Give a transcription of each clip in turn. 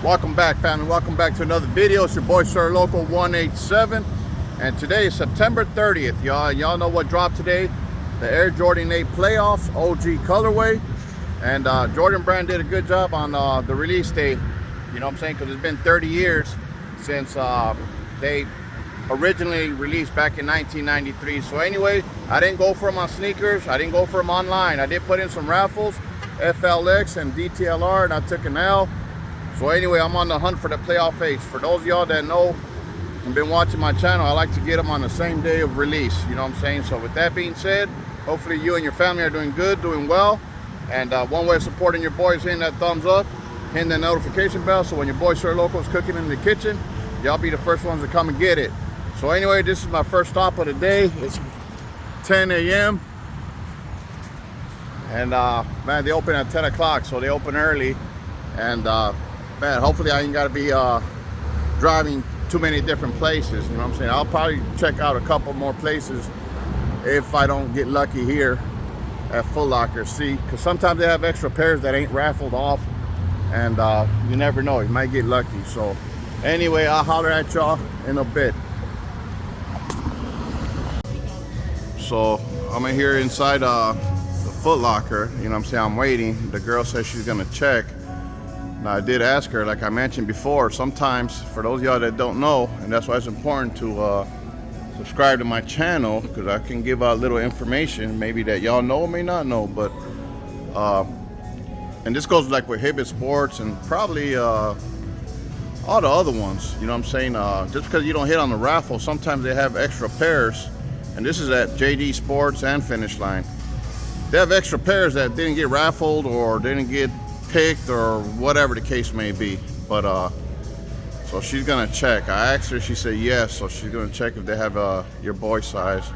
Welcome back, family. Welcome back to another video. It's your boy Sir Local 187, and today is September 30th. Y'all know what dropped today? The Air Jordan 8'Playoffs OG colorway, and Jordan Brand did a good job on the release date. You know what I'm saying? Because it's been 30 years since they originally released back in 1993. So anyway, I didn't go for them on sneakers. I didn't go for them online. I did put in some raffles, FLX and DTLR, and I took an L. So anyway, I'm on the hunt for the playoff 8s. For those of y'all that know and been watching my channel, I like to get them on the same day of release. You know what I'm saying? So with that being said, hopefully you and your family are doing good, doing well. And one way of supporting your boy is hitting that thumbs up, hitting the notification bell, so when your boy Sir Local is cooking in the kitchen, y'all be the first ones to come and get it. So anyway, this is my first stop of the day. It's 10 a.m. And man, they open at 10 o'clock, so they open early. And man, hopefully I ain't got to be driving too many different places. You know what I'm saying? I'll probably check out a couple more places if I don't get lucky here at Foot Locker. See, because sometimes they have extra pairs that ain't raffled off, and you never know, you might get lucky. So anyway, I'll holler at y'all in a bit. So I'm in here inside the Foot Locker. You know what I'm saying? I'm waiting. The girl says she's gonna check. Now, I did ask her, like I mentioned before, sometimes, for those of y'all that don't know, and that's why it's important to subscribe to my channel, because I can give out little information, maybe that y'all know or may not know, but, and this goes like with Hibbett Sports and probably all the other ones, you know what I'm saying? Just because you don't hit on the raffle, sometimes they have extra pairs, and this is at JD Sports and Finish Line. They have extra pairs that didn't get raffled or didn't get picked or whatever the case may be, but so she's gonna check. I asked her, she said yes, so she's gonna check if they have your boy size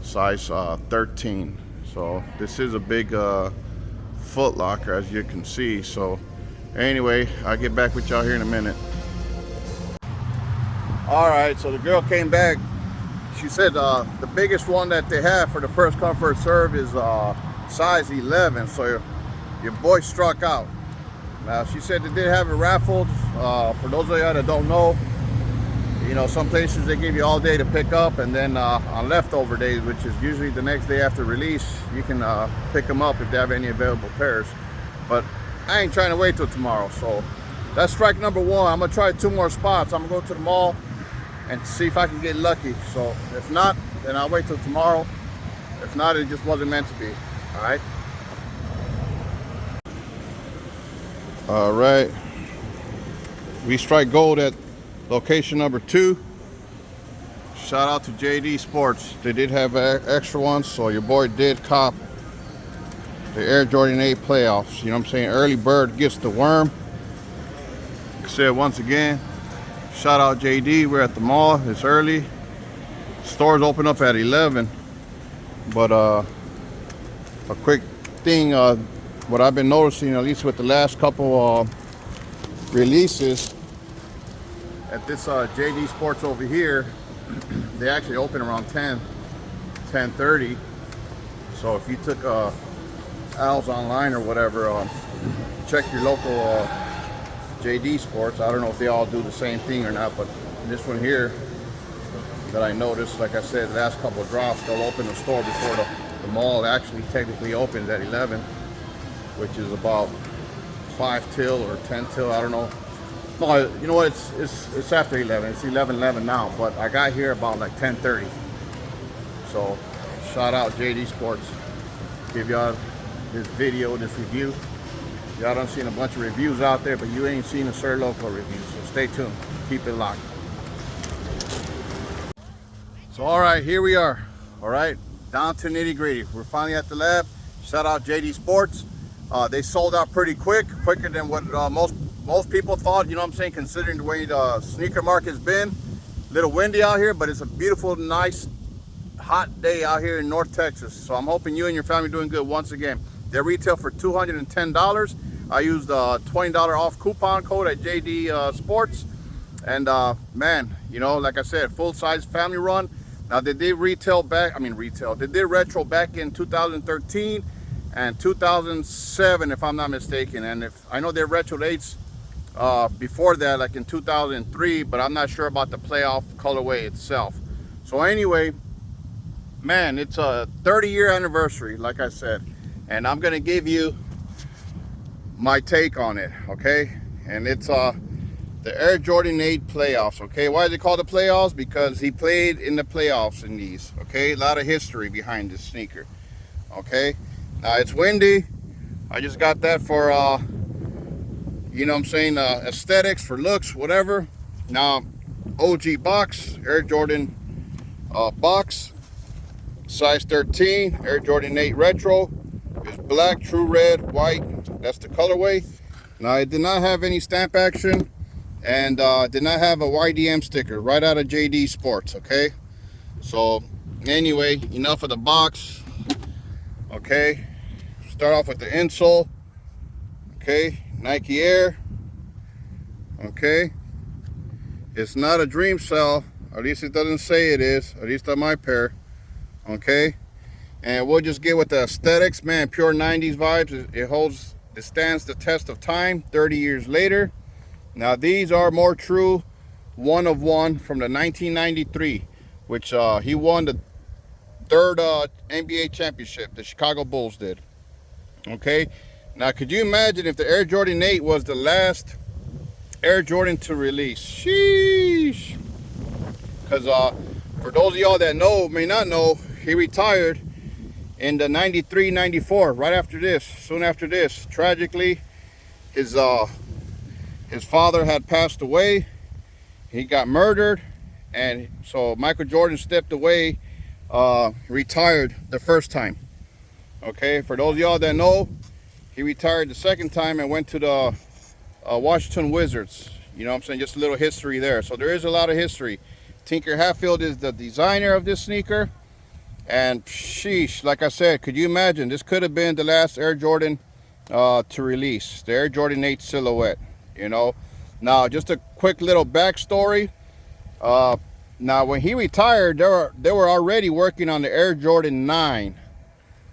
13. So this is a big Foot Locker, as you can see. So anyway, I'll get back with y'all here in a minute. All right, so the girl came back. She said the biggest one that they have for the first come first serve is size 11. So your boy struck out. Now, she said they did have it raffled. For those of y'all that don't know, you know, some places they give you all day to pick up, and then on leftover days, which is usually the next day after release, you can pick them up if they have any available pairs. But I ain't trying to wait till tomorrow. So that's strike number one. I'm gonna try 2 more spots. I'm gonna go to the mall and see if I can get lucky. So if not, then I'll wait till tomorrow. If not, it just wasn't meant to be. All right. All right, we strike gold at location number 2. Shout out to JD Sports. They did have extra ones, so your boy did cop the Air Jordan 8'Playoffs. You know what I'm saying? Early bird gets the worm. Like I said, once again, shout out JD. We're at the mall. It's early. Stores open up at 11. But a quick thing, what I've been noticing, at least with the last couple releases at this JD Sports over here, they actually open around 10:30. So if you took Al's online or whatever, check your local JD Sports. I don't know if they all do the same thing or not, but this one here that I noticed, like I said, the last couple of drops, they'll open the store before the mall actually technically opens at 11. Which is about 5 till or 10 till, I don't know. No, you know what, it's after 11. It's 11:11 now, but I got here about like 10:30. So shout out JD Sports. Give y'all this video, this review. Y'all done seen a bunch of reviews out there, but you ain't seen a Sir Local review, so stay tuned. Keep it locked. So all right, here we are. All right, down to nitty gritty. We're finally at the lab. Shout out JD Sports. They sold out pretty quicker than what most people thought, you know what I'm saying, considering the way the sneaker market's been. A little windy out here, but it's a beautiful, nice, hot day out here in North Texas. So I'm hoping you and your family are doing good once again. They retail for $210. I used a $20 off coupon code at JD Sports. And man, you know, like I said, full-size family run. Now they did they did retro back in 2013 and 2007, if I'm not mistaken. And if I know their retro 8s before that, like in 2003, but I'm not sure about the playoff colorway itself. So anyway, man, it's a 30-year anniversary, like I said, and I'm gonna give you my take on it, okay? And it's the Air Jordan 8 playoffs, okay? Why is it called the playoffs? Because he played in the playoffs in these, okay? A lot of history behind this sneaker, okay? Now it's windy. I just got that for you know what I'm saying, aesthetics, for looks, whatever. Now, OG box, Air Jordan box, size 13, Air Jordan 8 Retro. It's black, true red, white. That's the colorway. Now, it did not have any stamp action, and did not have a YDM sticker, right out of JD Sports, okay? So, anyway, enough of the box, okay? Start off with the insole, okay? Nike Air, okay? It's not a dream cell, at least it doesn't say it is, at least on my pair, okay? And we'll just get with the aesthetics, man, pure 90s vibes. It stands the test of time 30 years later. Now these are more true one of one from the 1993, which he won the third NBA championship, the Chicago Bulls did, okay? Now, could you imagine if the Air Jordan 8 was the last Air Jordan to release? Sheesh. Because for those of y'all that know, may not know, he retired in the 93-94, right after this, soon after this. Tragically, his father had passed away. He got murdered. And so Michael Jordan stepped away, retired the first time. Okay, for those of y'all that know, he retired the second time and went to the Washington Wizards. You know what I'm saying? Just a little history there. So there is a lot of history. Tinker Hatfield is the designer of this sneaker. And sheesh, like I said, could you imagine? This could have been the last Air Jordan to release. The Air Jordan 8 silhouette, you know. Now, just a quick little backstory. Now, when he retired, they were already working on the Air Jordan 9.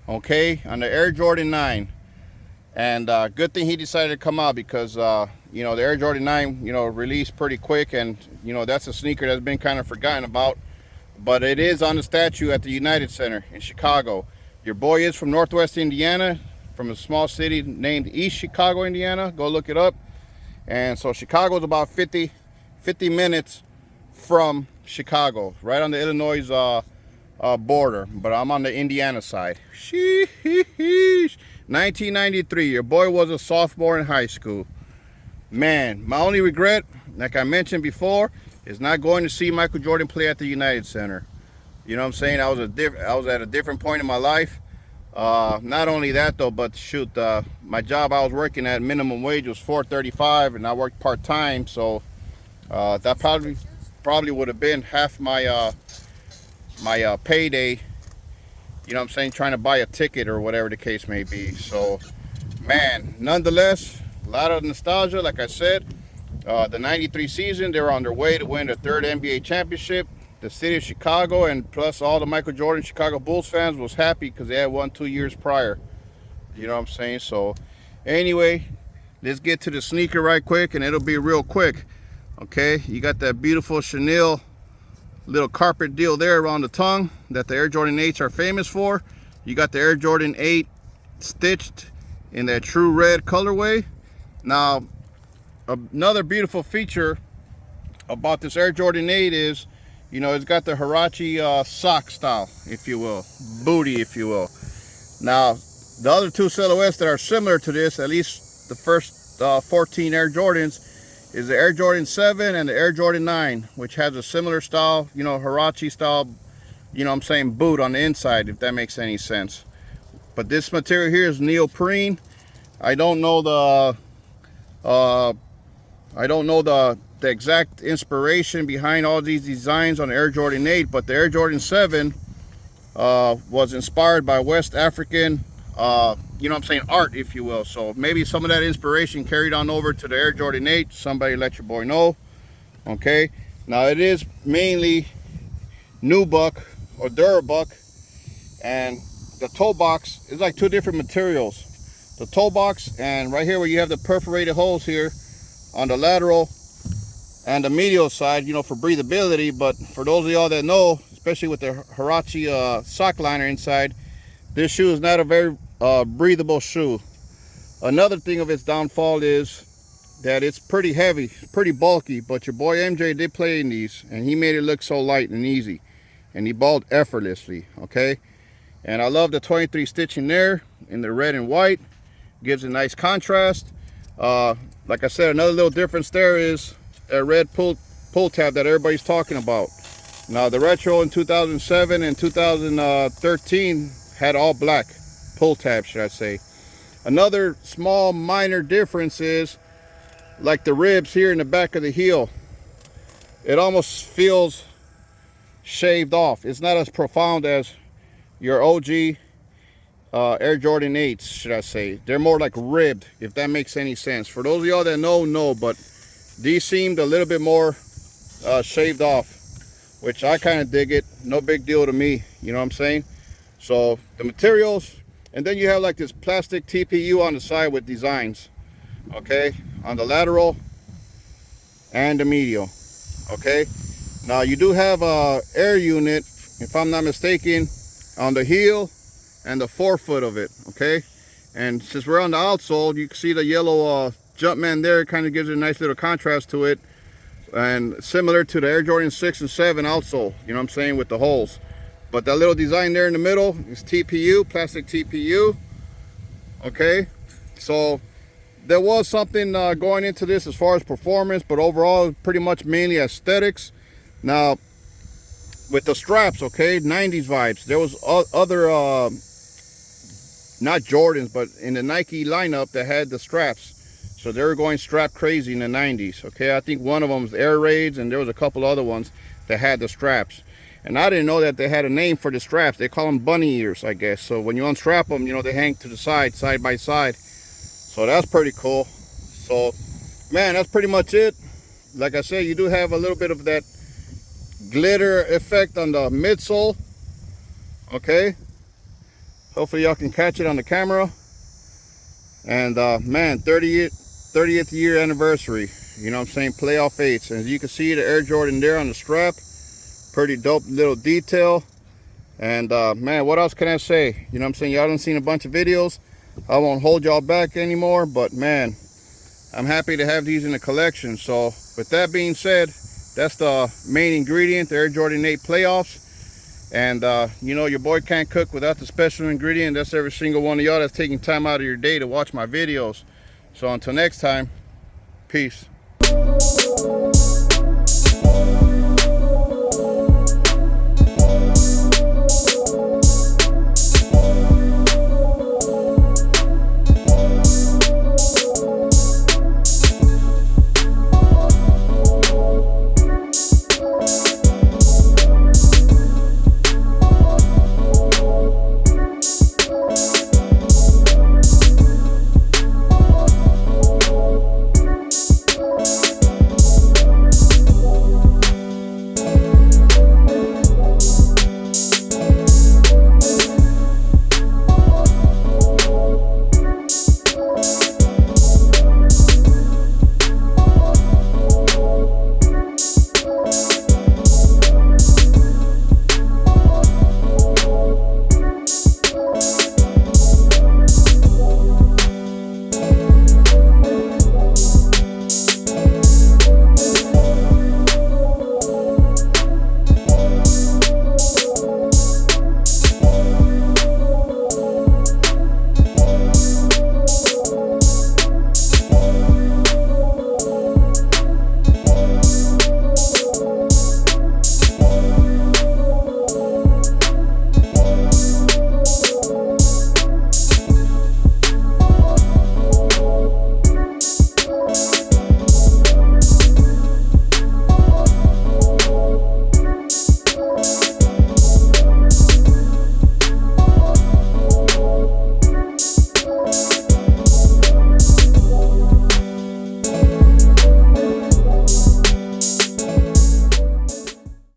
Okay, on the Air Jordan 9. And good thing he decided to come out, because you know, the Air Jordan 9, you know, released pretty quick, and you know, that's a sneaker that's been kind of forgotten about, but it is on the statue at the United Center in Chicago. Your boy is from Northwest Indiana, from a small city named East Chicago, Indiana. Go look it up. And so Chicago is about 50 minutes from Chicago, right on the Illinois border, but I'm on the Indiana side. Sheesh. 1993, your boy was a sophomore in high school. Man, my only regret, like I mentioned before, is not going to see Michael Jordan play at the United Center. You know what I'm saying? I was at a different point in my life. Not only that though, but shoot, my job I was working at, minimum wage was $4.35, and I worked part-time, so that probably would have been half my my payday, you know what I'm saying, trying to buy a ticket or whatever the case may be. So, man, nonetheless, a lot of nostalgia. Like I said, the 93 season, they were on their way to win their third NBA championship. The city of Chicago, and plus all the Michael Jordan Chicago Bulls fans, was happy because they had won 2 years prior. You know what I'm saying? So, anyway, let's get to the sneaker right quick, and it'll be real quick. Okay, you got that beautiful chenille little carpet deal there around the tongue that the Air Jordan 8s are famous for. You got the Air Jordan 8 stitched in that true red colorway. Now, another beautiful feature about this Air Jordan 8 is, you know, it's got the Huarache sock style, if you will, booty, if you will. Now, the other two silhouettes that are similar to this, at least the first 14 Air Jordans, is the Air Jordan 7 and the Air Jordan 9, which has a similar style, you know, Huarache style, you know what I'm saying, boot on the inside, if that makes any sense. But this material here is neoprene. I don't know the exact inspiration behind all these designs on the Air Jordan 8, but the Air Jordan 7 was inspired by West African, you know what I'm saying, art, if you will. So maybe some of that inspiration carried on over to the Air Jordan 8. Somebody let your boy know. Okay, now it is mainly nubuck or durabuck, and the toe box is like two different materials. The toe box, and right here where you have the perforated holes here, on the lateral and the medial side, you know, for breathability. But for those of y'all that know, especially with the Huarache sock liner inside, this shoe is not a very breathable shoe. Another thing of its downfall is that it's pretty heavy, pretty bulky, but your boy MJ did play in these and he made it look so light and easy, and he balled effortlessly. Okay, and I love the 23 stitching there in the red and white, gives a nice contrast. Like I said, another little difference there is a red pull tab that everybody's talking about. Now the retro in 2007 and 2013 had all black pull tabs, should I say. Another small minor difference is like the ribs here in the back of the heel, it almost feels shaved off. It's not as profound as your OG Air Jordan 8s, should I say. They're more like ribbed, if that makes any sense. For those of y'all that know, but these seemed a little bit more shaved off, which I kind of dig it. No big deal to me, you know what I'm saying? So the materials, and then you have like this plastic TPU on the side with designs, okay, on the lateral and the medial. Okay, now you do have a air unit, if I'm not mistaken, on the heel and the forefoot of it. Okay, and since we're on the outsole, you can see the yellow Jumpman there. It kind of gives it a nice little contrast to it, and similar to the Air Jordan 6 and 7 outsole, you know what I'm saying, with the holes. But that little design there in the middle is TPU, plastic TPU. Okay, so there was something going into this as far as performance, but overall pretty much mainly aesthetics. Now with the straps, okay, 90s vibes. There was other not Jordans, but in the Nike lineup that had the straps, so they were going strap crazy in the 90s. Okay, I think one of them was Air Raids, and there was a couple other ones that had the straps. And I didn't know that they had a name for the straps. They call them bunny ears, I guess. So when you unstrap them, you know, they hang to the side by side. So that's pretty cool. So, man, that's pretty much it. Like I said, you do have a little bit of that glitter effect on the midsole. Okay. Hopefully y'all can catch it on the camera. And, man, 30th year anniversary. You know what I'm saying? Playoff 8s. And as you can see, the Air Jordan there on the strap. Pretty dope little detail. And man, what else can I say? You know what I'm saying? Y'all done seen a bunch of videos. I won't hold y'all back anymore, but man, I'm happy to have these in the collection. So with that being said, that's the main ingredient, the Air Jordan 8 Playoffs. And you know, your boy can't cook without the special ingredient. That's every single one of y'all that's taking time out of your day to watch my videos. So until next time, peace.